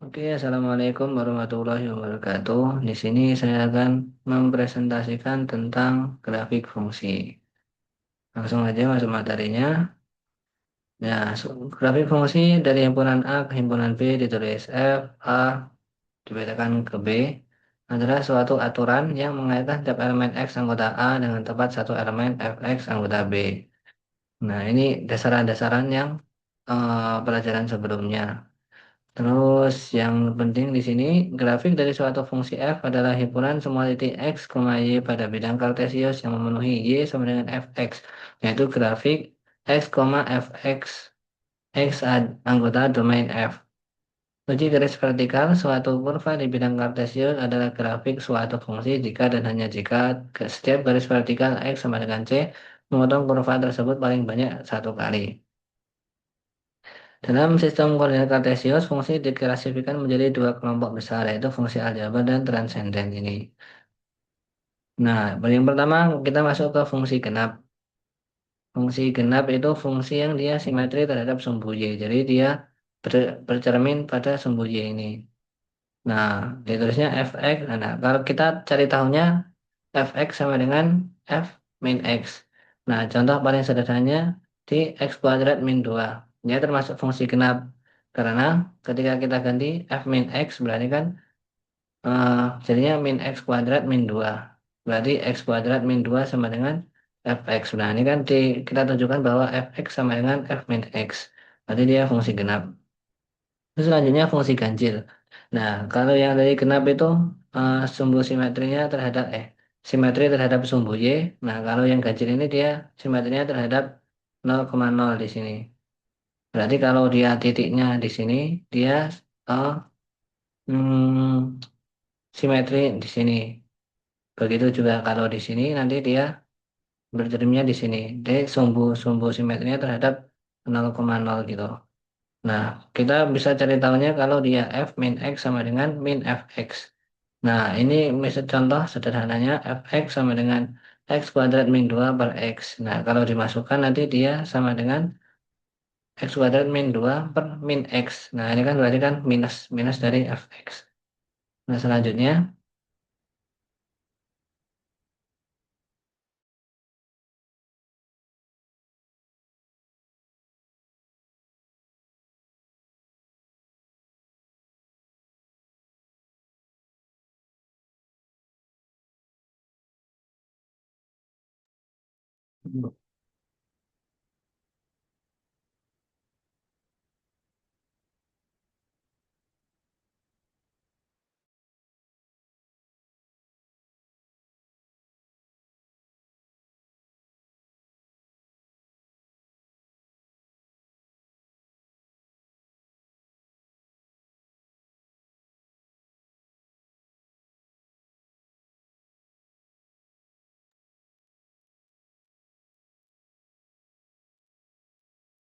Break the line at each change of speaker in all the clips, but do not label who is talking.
Oke, Assalamualaikum warahmatullahi wabarakatuh. Di sini saya akan mempresentasikan tentang grafik fungsi. Langsung aja masuk materinya. Ya, grafik fungsi dari himpunan A ke himpunan B ditulis F, A, dibetakan ke B adalah suatu aturan yang mengaitkan setiap elemen X anggota A dengan tepat satu elemen Fx anggota B. Nah, ini dasaran-dasaran yang pelajaran sebelumnya. Terus yang penting di sini grafik dari suatu fungsi f adalah himpunan semua titik x, y pada bidang kartesius yang memenuhi y sama dengan fx, yaitu grafik x, fx x anggota domain f. Uji garis vertikal suatu kurva di bidang kartesius adalah grafik suatu fungsi jika dan hanya jika setiap garis vertikal x sama dengan c memotong kurva tersebut paling banyak satu kali. Dalam sistem koordinat kartesius, fungsi diklasifikasikan menjadi dua kelompok besar, yaitu fungsi aljabar dan transenden ini. Nah, yang pertama kita masuk ke fungsi genap. Fungsi genap itu fungsi yang dia simetri terhadap sumbu Y. Jadi dia bercermin pada sumbu Y ini. Nah, ditulisnya fx. Nah, kalau kita cari tahunya fx sama dengan f min x. Nah, contoh paling sederhananya di x kuadrat min 2. Dia termasuk fungsi genap. Karena ketika kita ganti f min x berarti kan eh, jadinya min x kuadrat min 2. Berarti x kuadrat min 2 sama dengan fx. Nah, ini kan kita tunjukkan bahwa fx sama dengan f min x. Berarti dia fungsi genap. Terus selanjutnya fungsi ganjil. Nah, kalau yang dari genap itu sumbu simetrinya terhadap simetri terhadap sumbu Y. Nah, kalau yang ganjil ini dia simetrinya terhadap 0,0 di sini. Berarti kalau dia titiknya di sini, dia eh, hmm, simetri di sini. Begitu juga kalau di sini nanti dia berjerminya di sini. Jadi sumbu simetrinya terhadap 0,0 gitu. Nah, kita bisa cari tahunya kalau dia f min x sama dengan min fx. Nah, ini misal contoh sederhananya fx sama dengan x kuadrat min 2 per x. Nah, kalau dimasukkan nanti dia sama dengan x kuadrat min 2 per min x. Nah, ini kan berarti kan minus, minus dari fx. Nah, selanjutnya,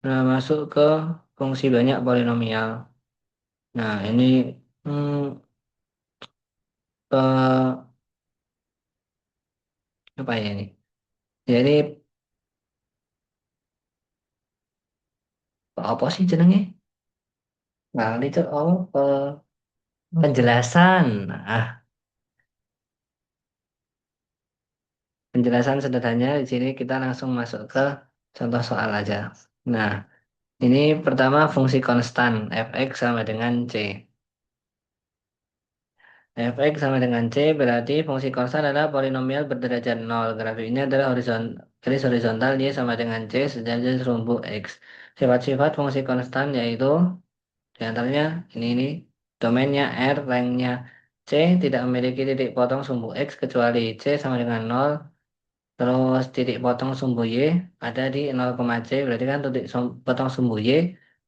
nah, masuk ke fungsi banyak polinomial. Nah, ini hmm, ke apa ya ini? Jadi, apa sih jenenge? Nah, itu penjelasan. Nah, penjelasan sederhananya di sini kita langsung masuk ke contoh soal aja. Nah, ini pertama fungsi konstan fx sama dengan c. Fx sama dengan c berarti fungsi konstan adalah polinomial berderajat nol. Grafik ini adalah garis horizontal y sama dengan c sejajar serumbu x. Sifat-sifat fungsi konstan yaitu di antaranya ini domainnya R, ranknya C, tidak memiliki titik potong sumbu X kecuali C sama dengan nol. Terus titik potong sumbu Y ada di 0, C, berarti kan titik potong sumbu Y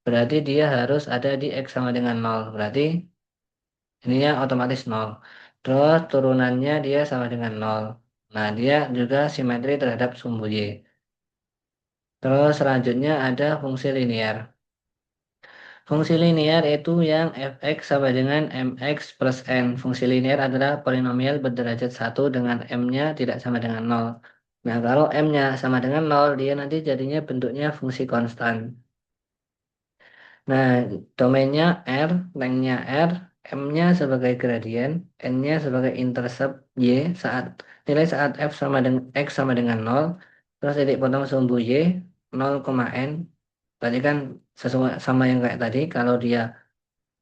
berarti dia harus ada di X sama dengan nol. Berarti ininya otomatis nol. Terus turunannya dia sama dengan nol. Nah, dia juga simetri terhadap sumbu Y. Terus selanjutnya ada fungsi linear. Fungsi linear itu yang fx sama dengan mx plus n. Fungsi linear adalah polinomial berderajat satu dengan m-nya tidak sama dengan nol. Nah, kalau m-nya sama dengan nol, dia nanti jadinya bentuknya fungsi konstan. Nah, domainnya R, lengthnya R, M-nya sebagai gradien, N-nya sebagai intercept Y saat nilai saat F sama dengan X sama dengan 0, terus titik potong sumbu Y 0, N. Berarti kan sesuai sama yang kayak tadi, kalau dia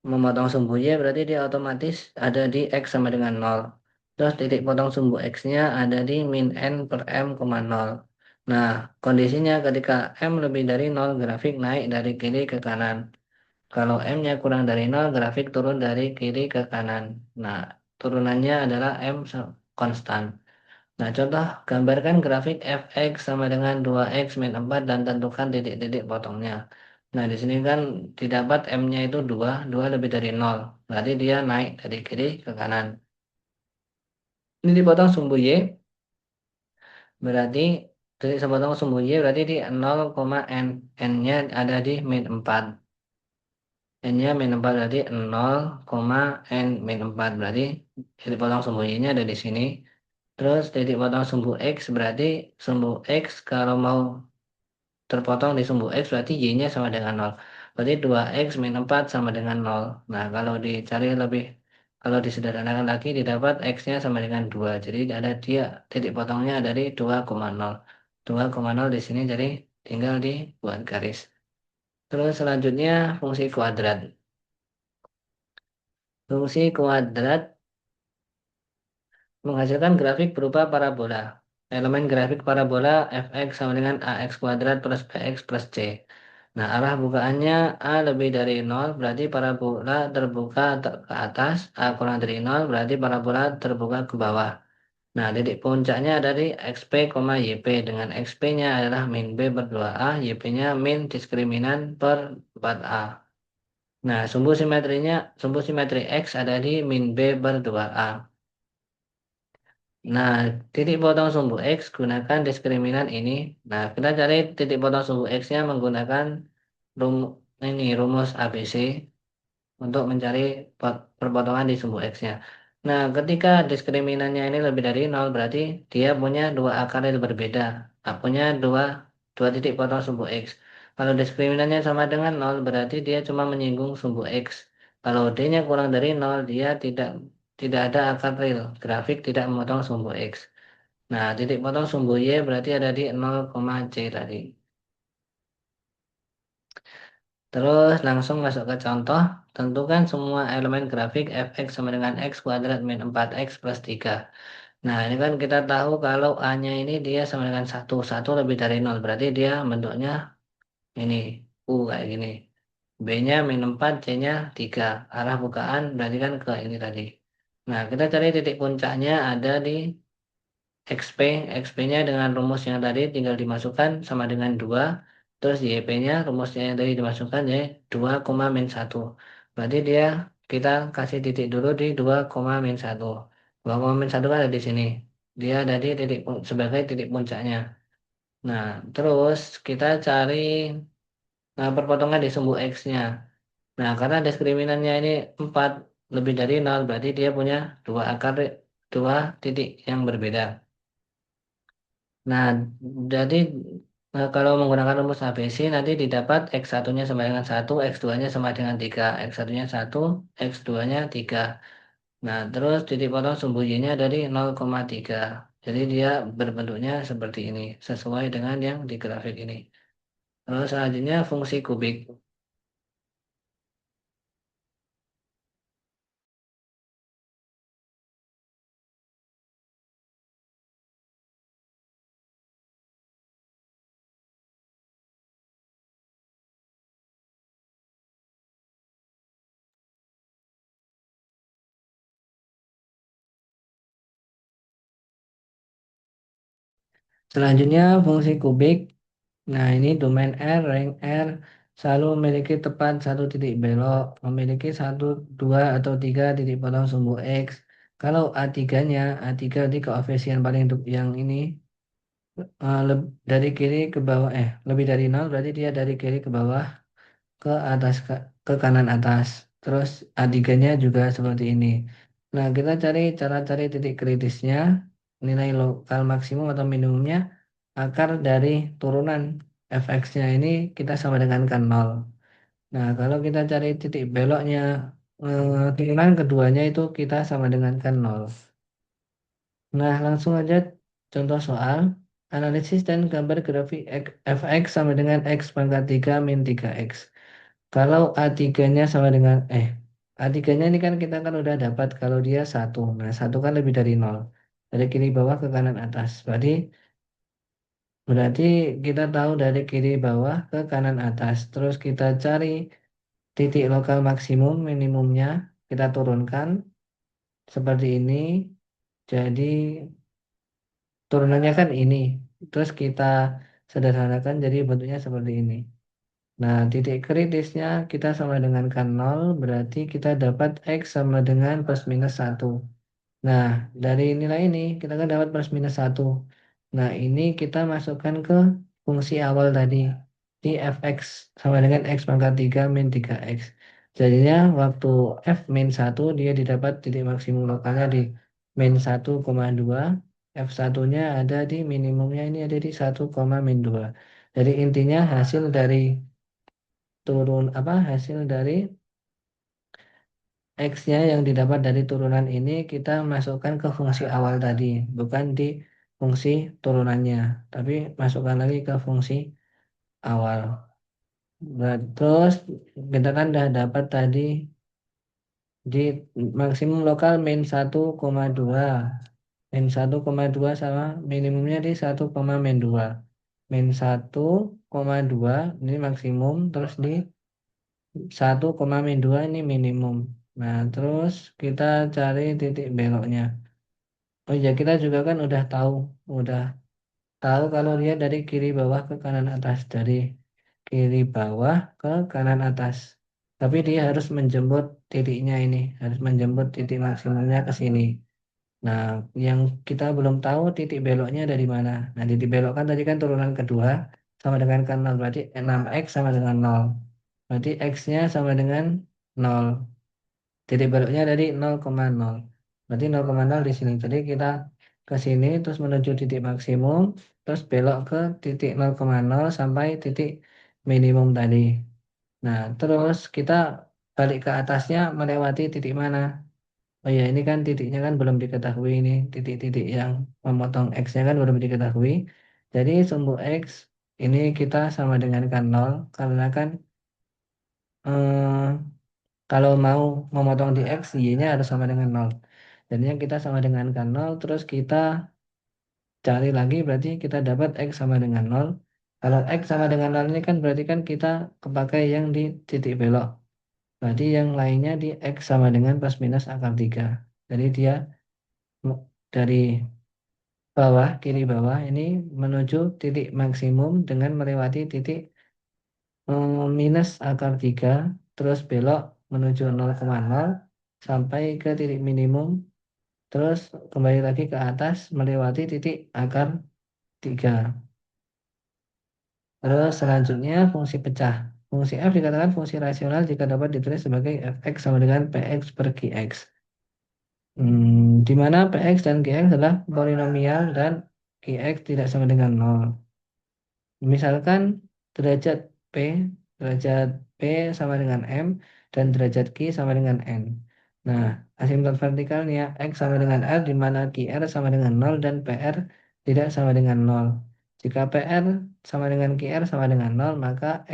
memotong sumbu Y berarti dia otomatis ada di X sama dengan 0. Terus titik potong sumbu X-nya ada di min N per M, 0. Nah, kondisinya ketika M lebih dari 0, grafik naik dari kiri ke kanan. Kalau M-nya kurang dari 0, grafik turun dari kiri ke kanan. Nah, turunannya adalah konstan. Nah, contoh gambarkan grafik fx sama dengan 2x min 4 dan tentukan titik-titik potongnya. Nah, di sini kan didapat M-nya itu 2, 2 lebih dari 0. Berarti dia naik dari kiri ke kanan. Ini dipotong sumbu Y, berarti titik sepotong sumbu Y berarti di 0, N. N-nya ada di min 4. N-nya min 4 berarti 0, N min 4 berarti titik potong sumbu Y-nya ada di sini. Terus titik potong sumbu X berarti sumbu X kalau mau terpotong di sumbu X berarti Y-nya sama dengan 0. Berarti 2X min 4 sama dengan 0. Nah, kalau dicari lebih, kalau disederhanakan lagi didapat X-nya sama dengan 2. Jadi ada dia titik potongnya dari 2,0. 2,0 di sini jadi tinggal dibuat garis. Terus selanjutnya fungsi kuadrat. Fungsi kuadrat menghasilkan grafik berupa parabola. Elemen grafik parabola fx sama dengan ax kuadrat plus bx plus c. Nah, arah bukaannya a lebih dari 0 berarti parabola terbuka ke atas, a kurang dari 0 berarti parabola terbuka ke bawah. Nah, titik puncaknya dari xp, yp dengan xp-nya adalah min b per 2a, yp-nya min diskriminan per 4a. Nah, sumbu simetri x ada di min b per 2a. Nah, titik potong sumbu X gunakan diskriminan ini. Nah, kita cari titik potong sumbu X-nya menggunakan rum rumus ABC untuk mencari perpotongan di sumbu X-nya. Nah, ketika diskriminannya ini lebih dari 0, berarti dia punya dua akar yang berbeda. Nah, punya dua titik potong sumbu X. Kalau diskriminannya sama dengan 0, berarti dia cuma menyinggung sumbu X. Kalau D-nya kurang dari 0, dia tidak ada akar real. Grafik tidak memotong sumbu X. Nah, titik potong sumbu Y berarti ada di 0, C tadi. Terus langsung masuk ke contoh. Tentukan semua elemen grafik fx sama dengan x kuadrat min 4x plus 3. Nah, ini kan kita tahu kalau A-nya ini dia sama dengan 1. 1 lebih dari 0. Berarti dia bentuknya ini. U kayak gini. B-nya min 4, C-nya 3. Arah bukaan berarti kan ke ini tadi. Nah, kita cari titik puncaknya ada di XP. XP-nya dengan rumus yang tadi tinggal dimasukkan sama dengan 2. Terus YP-nya rumusnya yang tadi dimasukkan ya 2, min 1. Berarti dia kita kasih titik dulu di 2, min 1. 2, min 1 kan ada di sini. Dia ada di sebagai titik puncaknya. Nah, terus kita cari perpotongan di sumbu X-nya. Nah, karena diskriminannya ini 4 lebih dari 0, berarti dia punya dua akar, dua titik yang berbeda. Nah, jadi kalau menggunakan rumus ABC nanti didapat X1-nya sama dengan 1, X2-nya sama dengan 3, X1-nya 1, X2-nya 3. Nah, terus titik potong sumbu Y-nya dari 0,3. Jadi dia berbentuknya seperti ini, sesuai dengan yang di grafik ini. Terus selanjutnya fungsi kubik. Selanjutnya fungsi kubik. Nah, ini domain R, rank R, selalu memiliki tepat satu titik belok, memiliki satu, dua, atau tiga titik potong sumbu X. Kalau A3-nya, A3 di koefisien paling yang ini, dari kiri ke bawah, lebih dari 0, berarti dia dari kiri ke bawah, ke atas, ke kanan atas. Terus A3-nya juga seperti ini. Nah, kita cara cari titik kritisnya, nilai lokal maksimum atau minimumnya, akar dari turunan fx-nya ini kita sama dengan kan 0. Nah, kalau kita cari titik beloknya, turunan keduanya itu kita sama dengan kan 0. Nah, langsung aja contoh soal. Analisis dan gambar grafik fx sama dengan x pangkat 3 min 3x. Kalau A3-nya sama dengan, A3-nya ini kan kita kan udah dapat kalau dia satu. Nah, satu kan lebih dari 0. Dari kiri bawah ke kanan atas. Berarti kita tahu dari kiri bawah ke kanan atas. Terus kita cari titik lokal maksimum minimumnya. Kita turunkan seperti ini. Jadi turunannya kan ini. Terus kita sederhanakan jadi bentuknya seperti ini. Nah, titik kritisnya kita sama dengan kan 0, berarti kita dapat X sama dengan plus minus 1. Nah, dari nilai ini kita kan dapat plus minus 1. Nah, ini kita masukkan ke fungsi awal tadi. Di fx sama dengan x pangkat 3 min 3x. Jadinya waktu f min 1 dia didapat titik maksimum lokalnya di min 1,2. F1-nya ada di minimumnya ini ada di 1, min 2. Jadi intinya hasil dari X-nya yang didapat dari turunan ini kita masukkan ke fungsi awal tadi, bukan di fungsi turunannya, tapi masukkan lagi ke fungsi awal. Nah, terus kita kan udah dapat tadi di maksimum lokal min 1,2. Min 1,2 sama minimumnya di 1, min 2. Min 1,2 ini maksimum, terus di 1, min 2 ini minimum. Nah, terus kita cari titik beloknya. Oh ya, kita juga kan udah tahu kalau dia dari kiri bawah ke kanan atas, dari kiri bawah ke kanan atas. Tapi dia harus menjemput titiknya ini, harus menjemput titik maksimumnya ke sini. Nah, yang kita belum tahu titik beloknya dari mana. Nah, titik belok kan tadi kan turunan kedua sama dengan kan 0, berarti 6x sama dengan 0. Berarti x-nya sama dengan 0. Titik beloknya dari 0,0. Berarti 0,0 di sini. Jadi kita ke sini terus menuju titik maksimum, terus belok ke titik 0,0 sampai titik minimum tadi. Nah, terus kita balik ke atasnya melewati titik mana? Oh ya, ini kan titiknya kan belum diketahui ini. Titik-titik yang memotong X-nya kan belum diketahui. Jadi sumbu X ini kita sama dengan kan 0 karena kan eh, kalau mau memotong di X, Y-nya harus sama dengan 0. Jadinya kita sama dengan kan 0, terus kita cari lagi berarti kita dapat X sama dengan 0. Kalau X sama dengan 0 ini kan berarti kan kita kepakai yang di titik belok. Berarti yang lainnya di X sama dengan plus minus akar 3. Jadi dia dari kiri bawah ini menuju titik maksimum dengan melewati titik minus akar 3, terus belok menuju 0,0 sampai ke titik minimum, terus kembali lagi ke atas melewati titik akar 3. Terus selanjutnya fungsi pecah. Fungsi f dikatakan fungsi rasional jika dapat ditulis sebagai fx sama dengan px per qx. Di mana px dan qx adalah polinomial dan qx tidak sama dengan 0. Misalkan derajat P, derajat P sama dengan M, dan derajat Q sama dengan N. Nah, asimptot vertikalnya X sama dengan R, di mana QR sama dengan 0 dan PR tidak sama dengan 0. Jika PR sama dengan QR sama dengan 0, maka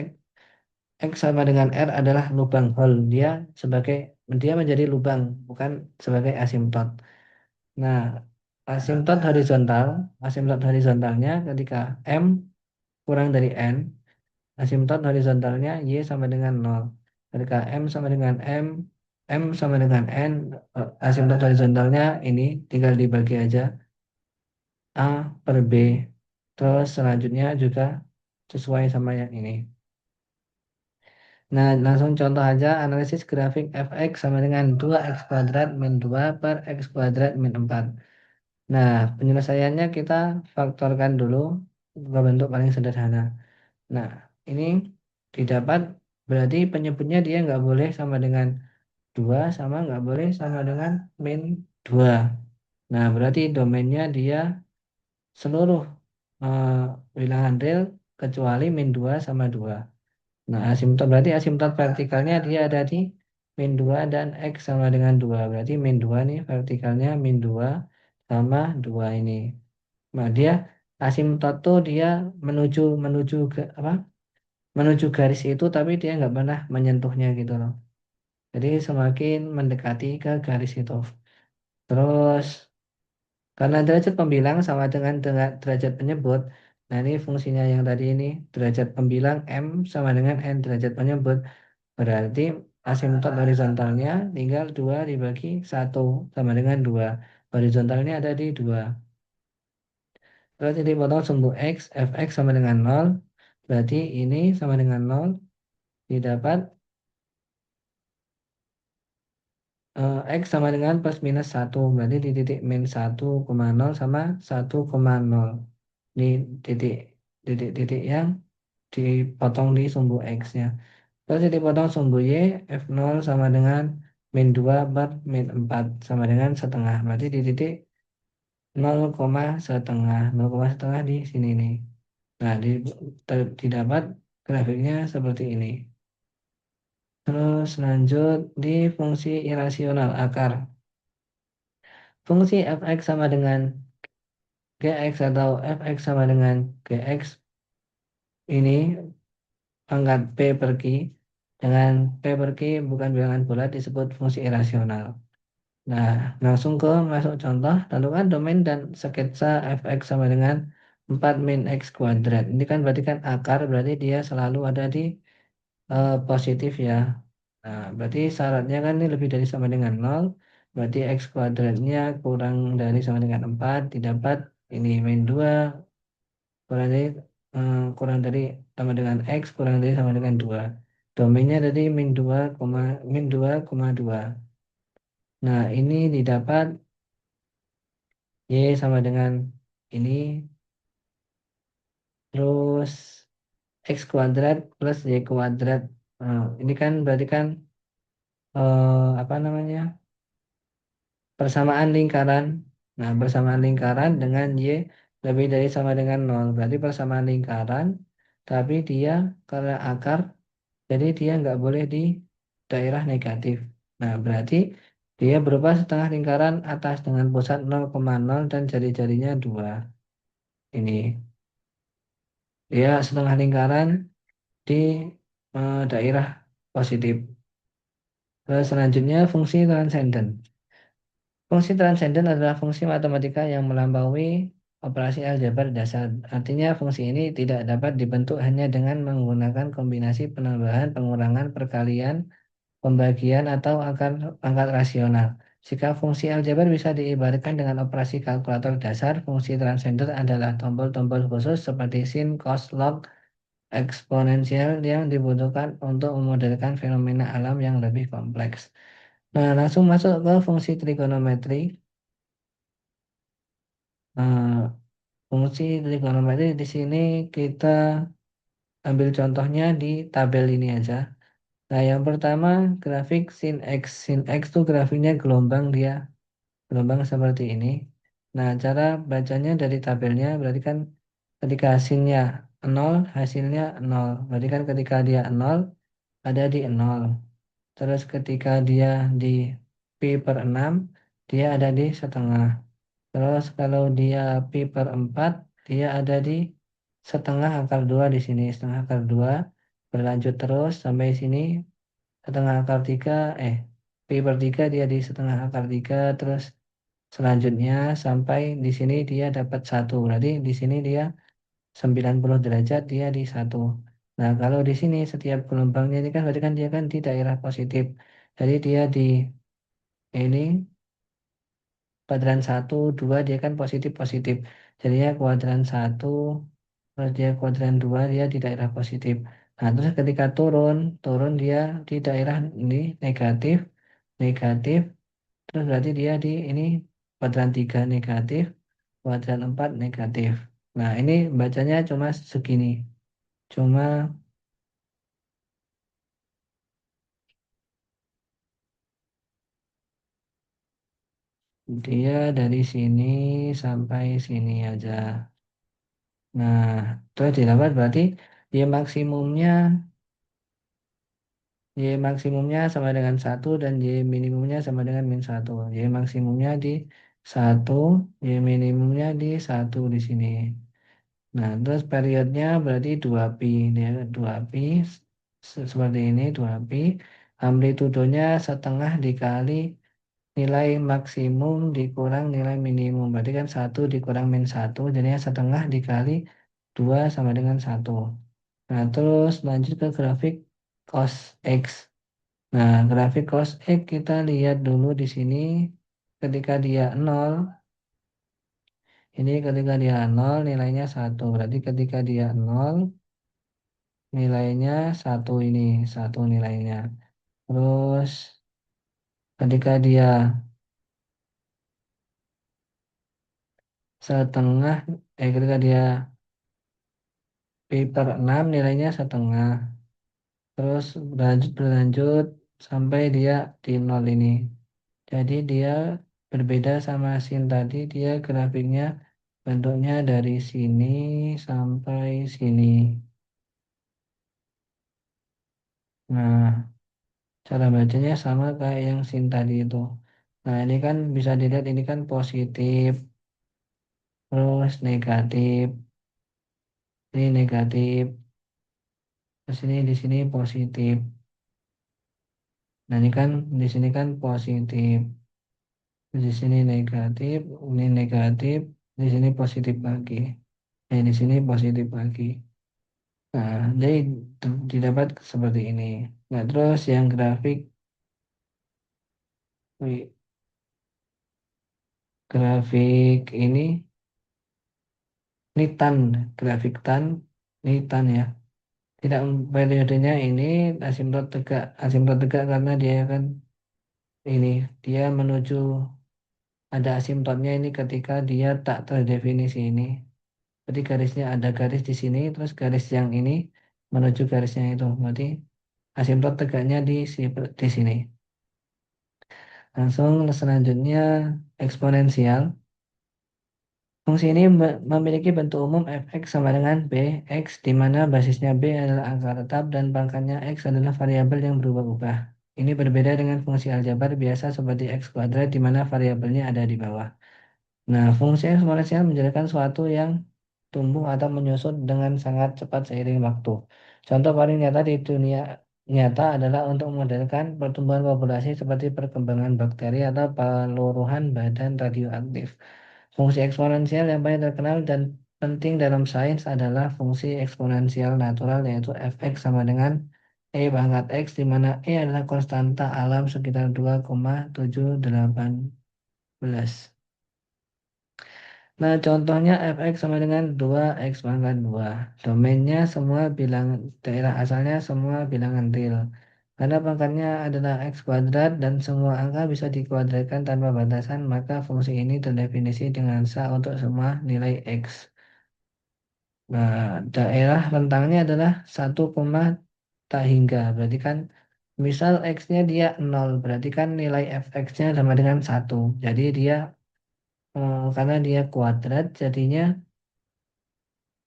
X sama dengan R adalah lubang hole. Dia menjadi lubang, bukan sebagai asimptot. Nah, asimptot horizontalnya ketika M kurang dari N, asimtot horizontalnya Y sama dengan 0. Ketika M sama dengan N, asimtot horizontalnya ini tinggal dibagi aja A per B. Terus selanjutnya juga sesuai sama yang ini. Nah, langsung contoh aja analisis grafik fx sama dengan 2x kuadrat min 2 per x kuadrat min 4. Nah, penyelesaiannya kita faktorkan dulu ke bentuk paling sederhana. Nah, ini didapat berarti penyebutnya dia nggak boleh sama dengan 2 sama nggak boleh sama dengan min 2. Nah, berarti domainnya dia seluruh eh, bilangan real kecuali min 2 sama 2. Nah, asimtot berarti asimtot vertikalnya dia ada di min 2 dan X sama dengan 2. Berarti min 2 nih vertikalnya min 2 sama 2 ini. Nah, dia asimtot tuh dia menuju menuju ke apa? Menuju garis itu tapi dia nggak pernah menyentuhnya gitu loh. Jadi semakin mendekati ke garis itu. Terus karena derajat pembilang sama dengan derajat penyebut. Nah, ini fungsinya yang tadi ini derajat pembilang M sama dengan N derajat penyebut. Berarti asimtot horizontalnya tinggal 2 dibagi 1 sama dengan 2. Horizontalnya ada di 2. Terus jadi potong sumbu X, Fx sama dengan 0. Berarti ini sama dengan 0. Didapat X sama dengan plus minus 1. Berarti di titik min 1,0 sama 1,0. Di titik titik yang dipotong di sumbu X-nya. Terus dipotong sumbu Y, F0 sama dengan min 2 per min 4 sama dengan setengah. Berarti di titik 0,setengah. 0,setengah di sini nih. Nah, didapat grafiknya seperti ini. Terus lanjut di fungsi irasional akar. Fungsi fx sama dengan gx atau fx sama dengan gx ini pangkat p per q. Dengan p per q bukan bilangan bulat disebut fungsi irasional. Nah, langsung ke masuk contoh. Tentukan domain dan sketsa fx sama dengan 4 min x kuadrat. Ini kan berarti kan akar, berarti dia selalu ada di positif ya. Nah, berarti syaratnya kan ini lebih dari sama dengan 0. Berarti x kuadratnya kurang dari sama dengan 4. Didapat ini min 2 kurang dari kurang dari sama dengan x kurang dari sama dengan 2. Domainnya dari min 2, min 2,2. Nah, ini didapat Y sama dengan ini, terus X kuadrat plus Y kuadrat. Nah, ini kan berarti kan apa namanya? Persamaan lingkaran. Nah, persamaan lingkaran dengan Y lebih dari sama dengan 0. Berarti persamaan lingkaran, tapi dia karena akar, jadi dia nggak boleh di daerah negatif. Nah, berarti dia berupa setengah lingkaran atas dengan pusat 0,0 dan jari-jarinya 2. Ini. Dia setengah lingkaran di daerah positif. Terus selanjutnya fungsi transenden. Fungsi transenden adalah fungsi matematika yang melampaui operasi aljabar dasar. Artinya fungsi ini tidak dapat dibentuk hanya dengan menggunakan kombinasi penambahan, pengurangan, perkalian, pembagian, atau angkat rasional. Jika fungsi aljabar bisa diibaratkan dengan operasi kalkulator dasar, fungsi transenden adalah tombol-tombol khusus seperti sin, cos, log, eksponensial yang dibutuhkan untuk memodelkan fenomena alam yang lebih kompleks. Nah, langsung masuk ke fungsi trigonometri. Nah, fungsi trigonometri di sini kita ambil contohnya di tabel ini aja. Nah, yang pertama grafik sin X. Sin X itu grafiknya gelombang dia, gelombang seperti ini. Nah, cara bacanya dari tabelnya berarti kan ketika sinnya 0, hasilnya 0. Berarti kan ketika dia 0, ada di 0. Terus ketika dia di pi per 6, dia ada di setengah. Terus kalau dia pi per 4, dia ada di setengah akar 2 di sini. Setengah akar 2 berlanjut terus sampai sini setengah akar 3, pi per 3 dia di setengah akar 3, terus selanjutnya sampai di sini dia dapat 1. Berarti di sini dia 90 derajat dia di 1. Nah, kalau di sini setiap gelombangnya ini kan berarti kan dia kan di daerah positif. Jadi dia di ini kuadran 1, 2 dia kan positif-positif. Jadinya kuadran 1, terus dia kuadran 2 dia di daerah positif. Nah, terus ketika turun, turun dia di daerah ini negatif, negatif, terus berarti dia di ini kuadran 3 negatif, kuadran 4 negatif. Nah, ini bacanya cuma segini. Cuma dia dari sini sampai sini aja. Nah, terus didapat berarti dia maksimumnya Y maksimumnya sama dengan satu dan Y minimumnya sama dengan min satu. Y maksimumnya di satu, Y minimumnya di satu di sini. Nah, terus periodnya berarti 2pi. Dia 2pi seperti ini 2pi. Amplitudonya setengah dikali nilai maksimum dikurang nilai minimum. Berarti kan satu dikurang min satu, jadinya setengah dikali 2 sama dengan satu. Nah, terus lanjut ke grafik cos X. Nah, grafik cos X kita lihat dulu di sini ketika dia nol. Ini ketika dia nol nilainya satu. Berarti ketika dia nol nilainya satu ini. Satu nilainya. Terus ketika dia setengah, ketika dia pi per 6 nilainya setengah. Terus berlanjut sampai dia di nol ini. Jadi dia berbeda sama sin tadi, dia grafiknya bentuknya dari sini sampai sini. Nah, cara bacanya sama kayak yang sin tadi itu. Nah, ini kan bisa dilihat ini kan positif, terus negatif, ini negatif, terus ini di sini positif. Nah, ini kan di sini kan positif, di sini negatif, ini negatif, di sini positif lagi. Di sini positif lagi. Nah, jadi didapat seperti ini. Nah, terus yang grafik, wih, grafik ini tan, grafik tan, ini tan ya. Tidak periodenya ini asimtot tegak karena dia kan ini dia menuju ada asimtotnya ini ketika dia tak terdefinisi ini. Jadi garisnya ada garis di sini, terus garis yang ini menuju garisnya itu. Berarti asimtot tegaknya di sini. Langsung selanjutnya eksponensial. Fungsi ini memiliki bentuk umum f(x) sama dengan bx, di mana basisnya b adalah angka tetap dan pangkatnya x adalah variabel yang berubah-ubah. Ini berbeda dengan fungsi aljabar biasa seperti x kuadrat, di mana variabelnya ada di bawah. Nah, fungsi eksponensial menjelaskan suatu yang tumbuh atau menyusut dengan sangat cepat seiring waktu. Contoh paling nyata di dunia nyata adalah untuk memodelkan pertumbuhan populasi seperti perkembangan bakteri atau peluruhan badan radioaktif. Fungsi eksponensial yang paling terkenal dan penting dalam sains adalah fungsi eksponensial natural yaitu f(x) sama dengan e pangkat x di mana e adalah konstanta alam sekitar 2,718. Nah, contohnya f(x) sama dengan 2x pangkat 2. Domainnya semua bilangan, daerah asalnya semua bilangan real. Karena pangkatnya adalah x kuadrat dan semua angka bisa dikuadratkan tanpa batasan, maka fungsi ini terdefinisi dengan sah untuk semua nilai x. Nah, daerah rentangnya adalah 1, tak hingga. Berarti kan misal x-nya dia 0, berarti kan nilai fx-nya sama dengan 1. Jadi dia karena dia kuadrat jadinya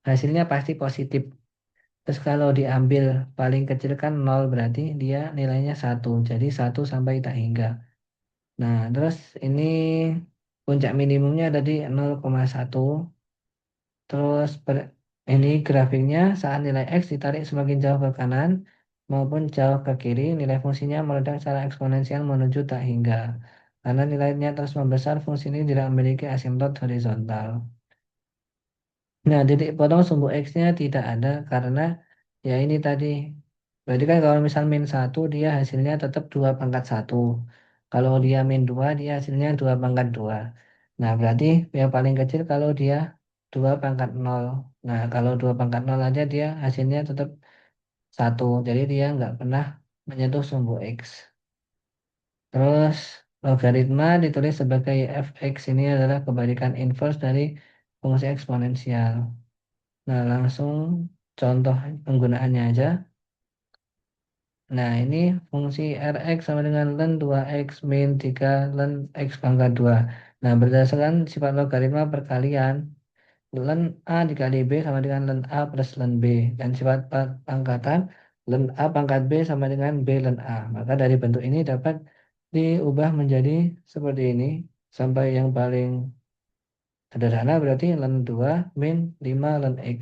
hasilnya pasti positif. Terus kalau diambil paling kecil kan 0 berarti dia nilainya 1. Jadi 1 sampai tak hingga. Nah, terus ini puncak minimumnya ada di 0,1. Terus ini grafiknya saat nilai X ditarik semakin jauh ke kanan maupun jauh ke kiri, nilai fungsinya meledak secara eksponensial menuju tak hingga. Karena nilainya terus membesar, fungsi ini tidak memiliki asimtot horizontal. Nah, titik potong sumbu X-nya tidak ada karena ya ini tadi. Berarti kan kalau misal min satu dia hasilnya tetap 2 pangkat satu. Kalau dia min 2 dia hasilnya 2 pangkat 2. Nah, berarti yang paling kecil kalau dia 2 pangkat nol. Nah, kalau 2 pangkat nol aja dia hasilnya tetap satu. Jadi dia nggak pernah menyentuh sumbu X. Terus logaritma ditulis sebagai fx ini adalah kebalikan inverse dari fungsi eksponensial. Nah, langsung contoh penggunaannya aja. Nah, ini fungsi Rx sama dengan len 2x min 3 len x pangkat 2. Nah, berdasarkan sifat logaritma perkalian, len A dikali B sama dengan len A plus len B. Dan sifat pangkatan, Len A pangkat B sama dengan B len A. Maka dari bentuk ini dapat diubah menjadi seperti ini. Sampai yang paling sederhana berarti len 2 min 5 len X.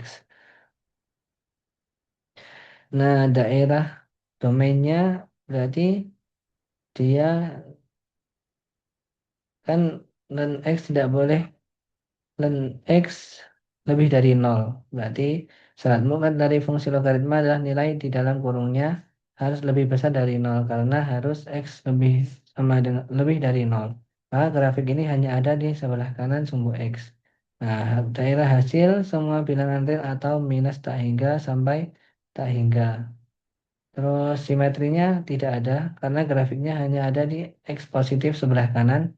Nah, daerah domainnya berarti dia kan len X tidak boleh len X lebih dari nol. Berarti syaratmu kan dari fungsi logaritma adalah nilai di dalam kurungnya harus lebih besar dari nol karena harus X lebih sama dengan lebih dari nol. Maka grafik ini hanya ada di sebelah kanan sumbu X. Nah, daerah hasil semua bilangan real atau minus tak hingga sampai tak hingga. Terus simetrinya tidak ada karena grafiknya hanya ada di X positif sebelah kanan.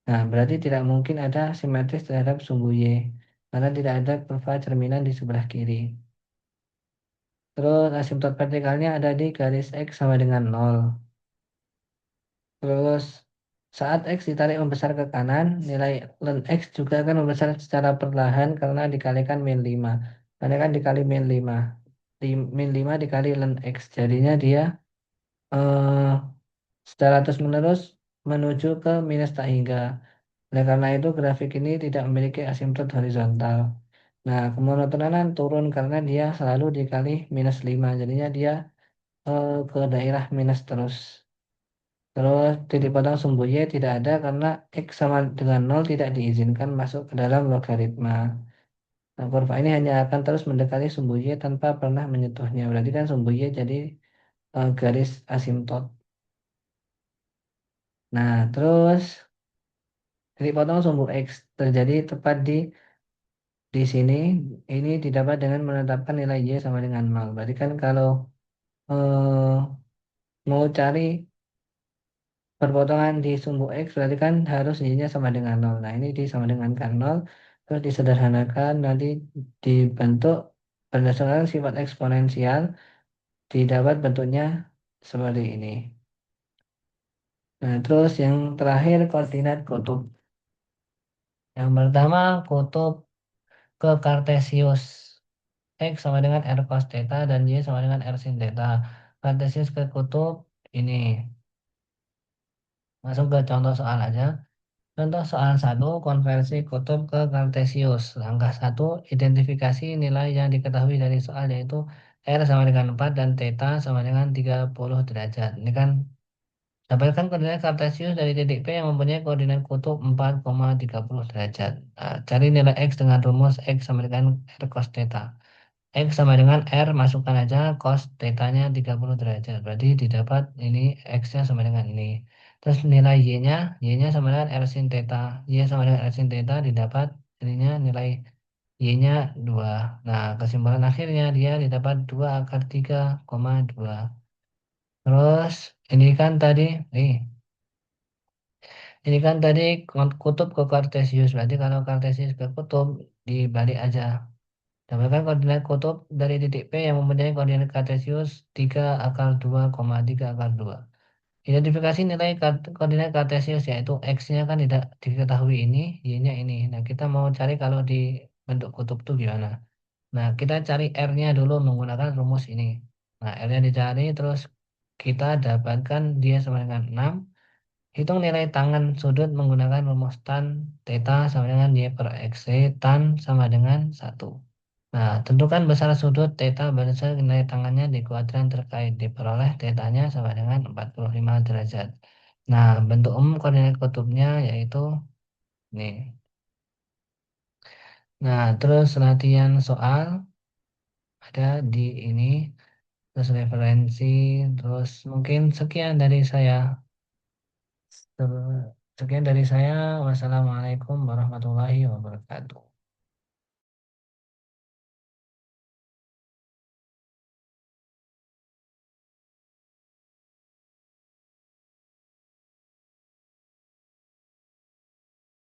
Nah, berarti tidak mungkin ada simetris terhadap sumbu Y, karena tidak ada kurva cerminan di sebelah kiri. Terus asimtot vertikalnya ada di garis X sama dengan nol. Terus saat X ditarik membesar ke kanan, nilai ln X juga akan membesar secara perlahan karena dikalikan min 5. Karena kan dikali min 5. Min 5 dikali ln X. Jadinya dia eh, secara terus-menerus menuju ke minus tak hingga. Oleh karena itu grafik ini tidak memiliki asimtot horizontal. Nah, kemonotonan turun karena dia selalu dikali minus 5. Jadinya dia ke daerah minus terus. Terus titik potong sumbu Y tidak ada karena X sama dengan nol tidak diizinkan masuk ke dalam logaritma. Nah, kurva ini hanya akan terus mendekati sumbu Y tanpa pernah menyentuhnya. Berarti kan sumbu Y jadi garis asimtot. Nah, terus titik potong sumbu X terjadi tepat di sini. Ini didapat dengan menetapkan nilai Y sama dengan nol. Berarti kan kalau eh, mau cari perpotongan di sumbu X berarti kan harus Y-nya sama dengan nol. Nah, ini sama dengan kan nol. Terus disederhanakan nanti dibentuk berdasarkan sifat eksponensial didapat bentuknya seperti ini. Nah, terus yang terakhir koordinat kutub. Yang pertama kutub ke Kartesius. X sama dengan R cos theta dan Y sama dengan R sin theta. Kartesius ke kutub ini. Masuk ke contoh soal aja. Contoh soal satu konversi kutub ke Kartesius. Langkah satu identifikasi nilai yang diketahui dari soal yaitu R sama dengan 4 dan theta sama dengan 30 derajat. Ini kan dapatkan koordinat Kartesius dari titik P yang mempunyai koordinat kutub 4,30 derajat. Nah, cari nilai X dengan rumus X sama dengan R cos theta. X sama dengan R, masukkan aja cos theta-nya 30 derajat. Berarti didapat ini X-nya sama dengan ini. Terus nilai Y-nya sama dengan R sin theta. Y sama dengan R sin theta didapat ininya nilai Y-nya 2. Nah, kesimpulan akhirnya dia didapat 2 akar 3,2. Terus ini kan tadi, nih, ini kan tadi kutub ke Kartesius. Berarti kalau Kartesius ke kutub dibalik aja. Dapatkan koordinat kutub dari titik P yang mempunyai koordinat kartesius 3 akar 2,3 akar 2. Identifikasi nilai koordinat kartesius yaitu X-nya kan tidak diketahui ini, Y-nya ini. Nah, kita mau cari kalau di bentuk kutub itu gimana. Nah, kita cari R-nya dulu menggunakan rumus ini. Nah, R-nya dicari terus kita dapatkan dia sama dengan 6. Hitung nilai tangan sudut menggunakan rumus tan theta sama dengan Y per X. Tan sama dengan 1. Nah, tentukan besar sudut theta berdasarkan nilai tangannya di kuadran terkait. Diperoleh tetanya sama dengan 45 derajat. Nah, bentuk umum koordinat kutubnya yaitu nih. Nah, terus latihan soal ada di ini. Terus referensi. Terus mungkin sekian dari saya. Sekian dari saya. Wassalamualaikum warahmatullahi wabarakatuh.